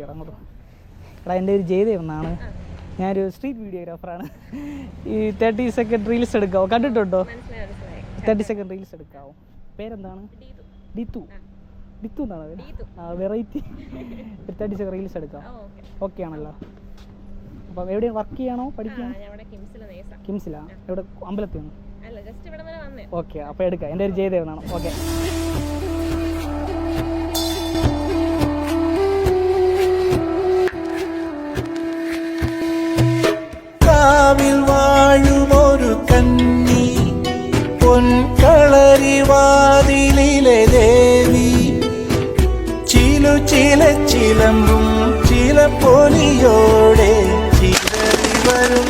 എടാ എൻ്റെ ഒരു ജയദേവ് എന്നാണ്. ഞാനൊരു സ്ട്രീറ്റ് വീഡിയോഗ്രാഫറാണ്. ഈ 30 സെക്കൻഡ് റീൽസ് എടുക്കാവോ? കണ്ടിട്ടുണ്ടോ? 30 സെക്കൻഡ് റീൽസ് എടുക്കാവോ? പേരെന്താണ്? ഡിത്തു. ഡിത്തു എന്നാണ് പേര്. വെറൈറ്റി. 30 സെക്കൻഡ് റീൽസ് എടുക്കാം. ഓക്കെ ആണല്ലോ. അപ്പം എവിടെയാണ് വർക്ക് ചെയ്യണോ പഠിക്കുകയാണോ? കിംസിലാ? എവിടെ? അമ്പലത്തിലാണോ? ഓക്കെ, അപ്പോൾ എടുക്കാം. എൻ്റെ ഒരു ജയദേവ് എന്നാണ്. ഓക്കെ. വാഴുമൊരു കന്നി പൊൻകളരിവാതിലിലെ ദേവി ചിലമ്പും ചില പൊലിയോടെ ചിലറി വരും